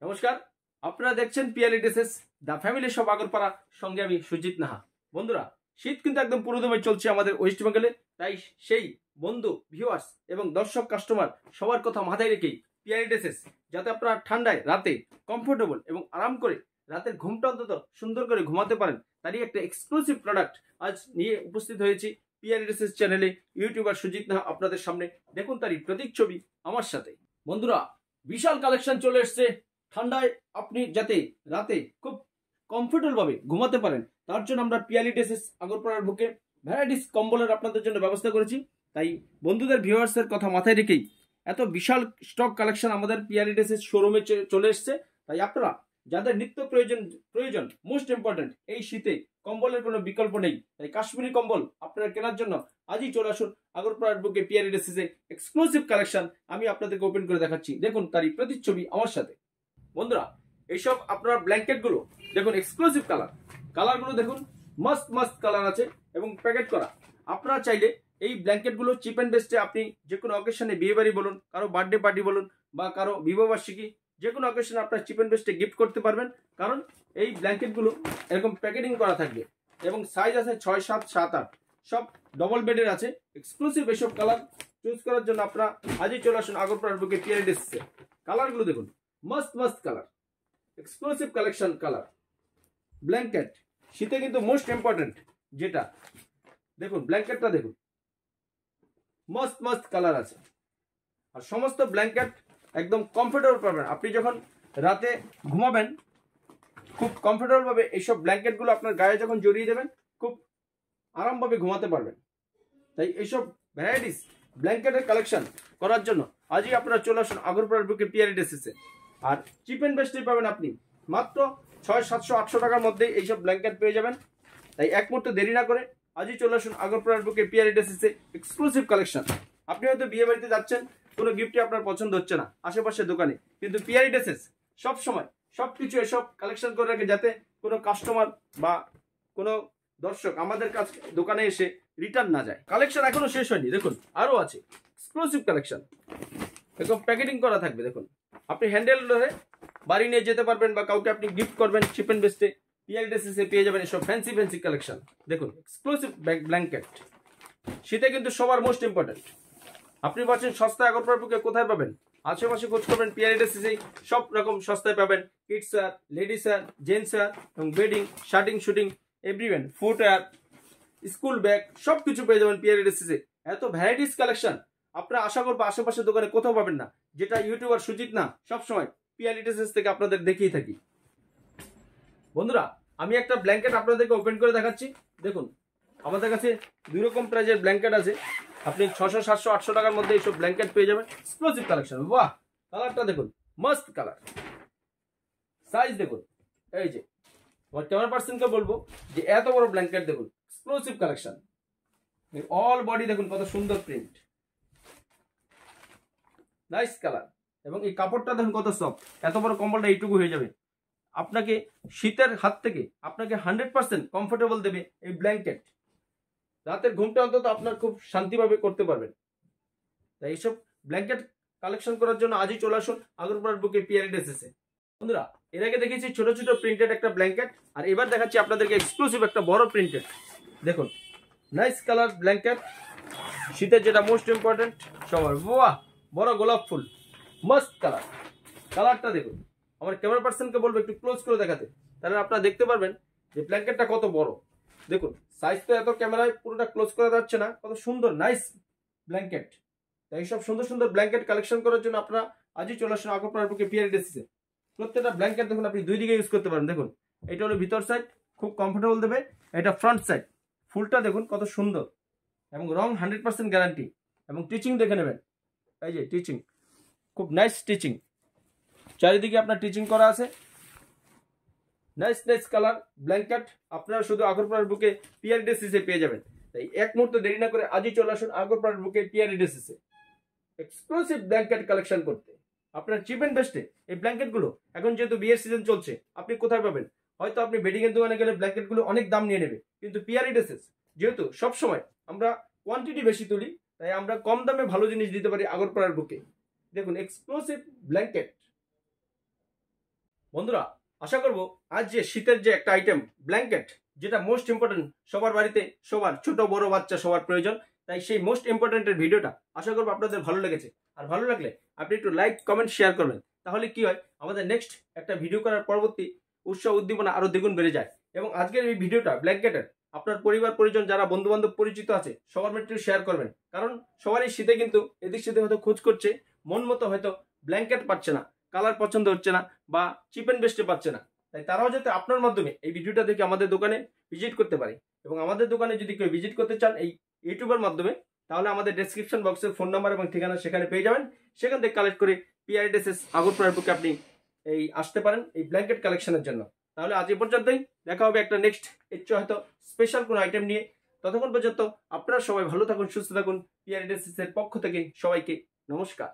নমস্কার, আপনারা দেখছেন Piyali dresses the family shop Agarpara. সঙ্গে আমি সুজিত নাহা। বন্ধুরা, শীত কিন্তু একদম পুরোদমে চলছে আমাদের ওয়েস্ট বেঙ্গলে। তাই সেই বন্ধু, ভিউয়ার্স এবং দর্শক কাস্টমার সবার কথা মাথায় রেখেই পিয়ালি ড্রেসেস, যাতে আপনারা ঠান্ডায় রাতে কমফোর্টেবল এবং আরাম করে রাতের ঘুমটা অন্তত সুন্দর করে ঘুমাতে পারেন, তারই একটা এক্সক্লুসিভ প্রোডাক্ট আজ নিয়ে উপস্থিত হয়েছি পিয়ালি ড্রেসেস চ্যানেলে। ইউটিউবার সুজিত নাহা আপনাদের সামনে। দেখুন তারই প্রতিচ্ছবি আমার সাথে। বন্ধুরা, বিশাল কালেকশন চলে এসছে। ঠান্ডায় আপনি যাতে রাতে খুব কমফোর্টেবল ভাবে ঘুমাতে পারেন, তার জন্য আমরা পিয়ালি ড্রেসেস আগরপাড়ার বুকে ভ্যারাইটিস কম্বলের আপনাদের জন্য ব্যবস্থা করেছি। তাই বন্ধুদের, ভিউয়ার্সের কথা মাথায় রেখেই এত বিশাল স্টক কালেকশন আমাদের পিয়ালি ড্রেসেস শোরুমে চলে এসছে। তাই আপনারা যাদের নিত্য প্রয়োজন মোস্ট ইম্পর্টেন্ট, এই শীতে কম্বলের কোনো বিকল্প নেই। তাই কাশ্মীরি কম্বল আপনারা কেনার জন্য আজই চলে আসুন আগরপাড়ার বুকে পিয়ালি ড্রেসেসে। এক্সক্লুসিভ কালেকশন আমি আপনাদেরকে ওপেন করে দেখাচ্ছি। দেখুন তারই প্রতিচ্ছবি আমার সাথে। বন্ধুরা, এইসব আপনার ব্ল্যাঙ্কেট গুলো দেখুন, এক্সক্লুসিভ কালার গুলো দেখুন, মস্ত মস্ত কালার আছে এবং প্যাকেট করা। আপনারা চাইলে এই ব্ল্যাঙ্কেট গুলো চিপ এন্ড বেস্টে আপনি যে কোনো অকেশনে, বিয়ে বাড়ি বলুন, কারো বার্থডে পার্টি বলুন, বা কারো বিবাহবার্ষিকী, যে কোনো অকেশনে আপনার চিপ এন্ড বেস্টে গিফট করতে পারবেন। কারণ এই ব্ল্যাঙ্কেট গুলো এরকম প্যাকেটিং করা থাকবে এবং সাইজ আছে 6, 7, 7, 8, সব ডবল বেডের আছে। এক্সক্লুসিভ এসব কালার চুজ করার জন্য আপনারা আজই চলে আসুন আগরপাড়ার বুকে পিয়ালি ড্রেসেসে। কালার গুলো দেখুন, মস্ত মস্ত colour, exclusive collection colour. Blanket শীতে কিন্তু মোস্ট ইম্পর্টেন্ট, যেটা দেখুন ব্ল্যাঙ্কেটটা দেখুন, মস্ত মস্ত কালার আছে। আর সমস্ত ব্ল্যাঙ্কেট একদম কমফোর্টেবল পাবেন। আপনি যখন রাতে ঘুমাবেন খুব কমফোর্টেবল ভাবে এইসব ব্ল্যাঙ্কেট গুলো আপনার গায়ে যখন জড়িয়ে দেবেন, খুব আরামভাবে ঘুমাতে পারবেন। তাই এইসব ভ্যারাইটিস ব্ল্যাঙ্কেটের কালেকশন করার জন্য আজই আপনারা চলে আসুন আগরপাড়ার বুকে পিয়ালি ড্রেসেসে। আর চিপ এন্ড বেস্টে পাবেন আপনি মাত্র 600, 700, 800 টাকার মধ্যে এইসব ব্ল্যাঙ্কেট পেয়ে যাবেন। তাই এক মুহূর্ত দেরি না করে আজই চলে আসুন আগরপাড়ার বুকে পিয়ালি ড্রেসেসে। Exclusive collection. আপনি হয়তো বিয়ে বাড়িতে যাচ্ছেন, কোনো গিফটই আপনার পছন্দ হচ্ছে না আশেপাশের দোকানে, কিন্তু পিয়ালি ড্রেসেস সবসময় সবকিছু এসব কালেকশন করে রাখে, যাতে কোনো কাস্টমার বা কোনো দর্শক আমাদের কাছে দোকানে এসে রিটার্ন না যায়। কালেকশন এখনো শেষ হয়নি, দেখুন আরো আছে এক্সক্লুসিভ কালেকশন। এরকম প্যাকেটিং করা থাকবে, দেখুন আপনি হ্যান্ডেল ধরে বাড়ি নিয়ে যেতে পারবেন বা কাউকে আপনি গিফট করবেন। চিপ এন্ড বেস্টে পিয়ালি ড্রেসেসে পেয়ে যাবেন এসব ফ্যান্সি কালেকশন। দেখুন এক্সক্লুসিভ ব্ল্যাঙ্কেট, শীতে কিন্তু সবার মোস্ট ইম্পর্টেন্ট। আপনি বলছেন সস্তায় আগরপাড়ার বুকে কোথায় পাবেন? আশেপাশে খোঁজ করবেন, পিয়ালি ড্রেসেসে সব রকম সস্তায় পাবেন। Kids wear, ladies wear, gents wear এবং bedding, shirting, suiting, everyone, footwear, school bag সবকিছু পেয়ে যাবেন পিয়ালি ড্রেসেসে। এত ভ্যারাইটিস কালেকশন আপনারা আশা করবো আশেপাশের দোকানে কোথাও পাবেন না, যেটা ইউটিউবার সুজিত না সবসময় পিয়ালি ড্রেসেস থেকে আপনাদের দেখিয়ে থাকি। বন্ধুরা, আমি একটা ব্ল্যাঙ্কেট আপনাদেরকে ওপেন করে দেখাচ্ছি। দেখুন আমাদের কাছে দুই রকম প্রাইজের ব্ল্যাঙ্কেট আছে। আপনি 600, 700, 800 টাকার মধ্যে এইসব ব্ল্যাঙ্কেট পেয়ে যাবেন। Exclusive collection. বাহ, কালারটা দেখুন, মস্ত কালার। সাইজ দেখুন, এই যে আমার ক্যামেরা পার্সনকে বলবো যে এত বড় ব্ল্যাঙ্কেট দেখুন, এক্সক্লুসিভ কালেকশন। অল বডি দেখুন কত সুন্দর প্রিন্ট, নাইস কালার। এবং এই কাপড়টা দেখুন কত সফট। এত বড় কম্বলটা এইটুকু হয়ে যাবে। আপনাকে শীতের হাত থেকে আপনাকে 100% কমফোর্টেবল দেবে এই ব্ল্যাঙ্কেট। রাতের ঘুমটা অন্তত আপনার খুব শান্তিভাবে করতে পারবেন। তাই এইসব ব্ল্যাঙ্কেট কালেকশন করার জন্য আজই চলে আসুন আগরপাড়ার বুকে পিয়ালি ড্রেসেসে। বন্ধুরা, এর আগে দেখেছি ছোট ছোট প্রিন্টেড একটা ব্ল্যাঙ্কেট, আর এবার দেখাচ্ছি আপনাদেরকে এক্সক্লুসিভ একটা বড় প্রিন্টেড। দেখুন নাইস কালার ব্ল্যাঙ্কেট, শীতের যেটা মোস্ট ইম্পর্টেন্ট সবার। বাহ, বড় গোলাপ ফুল, মস্ত কালার। কালারটা দেখুন, আমার ক্যামেরা পার্সনকে বলবো একটু ক্লোজ করে দেখাতে, তাহলে আপনারা দেখতে পারবেন যে ব্ল্যাঙ্কেটটা কত বড়। দেখুন সাইজ তো এত ক্যামেরায় পুরোটা ক্লোজ করা যাচ্ছে না, কত সুন্দর নাইস ব্ল্যাঙ্কেট। তাই সব সুন্দর সুন্দর ব্ল্যাঙ্কেট কালেকশন করার জন্য আপনারা আজই চলে আসুন আগরপাড়ার বুকে পিয়ালি ড্রেসেসে। প্রত্যেকটা ব্ল্যাঙ্কেট দেখুন আপনি দুই দিকে ইউজ করতে পারেন। দেখুন এটা হলো ভিতর সাইড, খুব কমফোর্টেবল দেবে। এটা ফ্রন্ট সাইড, ফুলটা দেখুন কত সুন্দর এবং রং 100% গ্যারান্টি। এবং টিচিং দেখে নেবেন, এই যে টিচিং, খুব নাইস টিচিং, চারিদিকে আপনার টিচিং করা আছে। নাইস নাইস কালার ব্ল্যাঙ্কেট আপনারা শুধু আগরপাড়ার বুকে পিয়ালি ড্রেসেসে পেয়ে যাবেন। তাই এক মুহূর্ত দেরি না করে আজই চলে আসুন আগরপাড়ার বুকে পিয়ালি ড্রেসেসে এক্সক্লুসিভ ব্ল্যাঙ্কেট কালেকশন করতে। আপনার চিপ এন্ড বেস্টে এই ব্ল্যাঙ্কেট গুলো এখন যেহেতু বিয়ের সিজন চলছে, আপনি কোথায় পাবেন? হয়তো আপনি বেডিং এর দোকানে গেলে ব্ল্যাঙ্কেট গুলো অনেক দাম নিয়ে নেবে, কিন্তু পিয়ালি ড্রেসেস যেহেতু সবসময় আমরা কোয়ান্টিটি বেশি তুলি, তাই আমরা কম দামে ভালো জিনিস দিতে পারি আগরপাড়ার বুকে। দেখুন এক্সক্লুসিভ ব্ল্যাঙ্কেট, বন্ধুরা, আশা করব আজ যে শীতের যে একটা আইটেম ব্ল্যাঙ্কেট, যেটা মোস্ট ইম্পর্টেন্ট, সবার বাড়িতে সবার ছোট বড় বাচ্চা সবার প্রয়োজন, তাই সেই মোস্ট ইম্পর্টেন্টের ভিডিওটা আশা করবো আপনাদের ভালো লেগেছে। আর ভালো লাগলে আপনি একটু লাইক কমেন্ট শেয়ার করবেন, তাহলে কি হয় আমাদের নেক্সট একটা ভিডিও করার পরবর্তী উৎসাহ উদ্দীপনা আরো দ্বিগুণ বেড়ে যায়। এবং আজকের এই ভিডিওটা ব্ল্যাঙ্কেটের আপনার পরিবার পরিজন যারা বন্ধু বান্ধব পরিচিত আছে সবার মধ্যে একটু শেয়ার করবেন, কারণ সবারই শীতে কিন্তু এদিক সেদিক হয়তো খোঁজ করছে, মন মতো হয়তো ব্ল্যাঙ্কেট পাচ্ছে না, কালার পছন্দ হচ্ছে না বা চিপ অ্যান্ড বেস্টে পাচ্ছে না। তাই তারাও যাতে আপনার মাধ্যমে এই ভিডিওটা দেখে আমাদের দোকানে ভিজিট করতে পারে। এবং আমাদের দোকানে যদি কেউ ভিজিট করতে চান এই ইউটিউবের মাধ্যমে, তাহলে আমাদের ডেসক্রিপশন বক্সে ফোন নাম্বার এবং ঠিকানা সেখানে পেয়ে যাবেন। সেখান থেকে কালেক্ট করে পিআরডি ড্রেসেস আগরপাড়ার বুকে আপনি এই আসতে পারেন এই ব্ল্যাঙ্কেট কালেকশনের জন্য। তাহলে আজ এ পর্যন্তই, দেখা হবে একটা নেক্সট এর চেয়ে হয়তো স্পেশাল কোনো আইটেম নিয়ে। ততক্ষণ পর্যন্ত আপনারা সবাই ভালো থাকুন, সুস্থ থাকুন। পিআরডি ড্রেসেসের পক্ষ থেকে সবাইকে নমস্কার।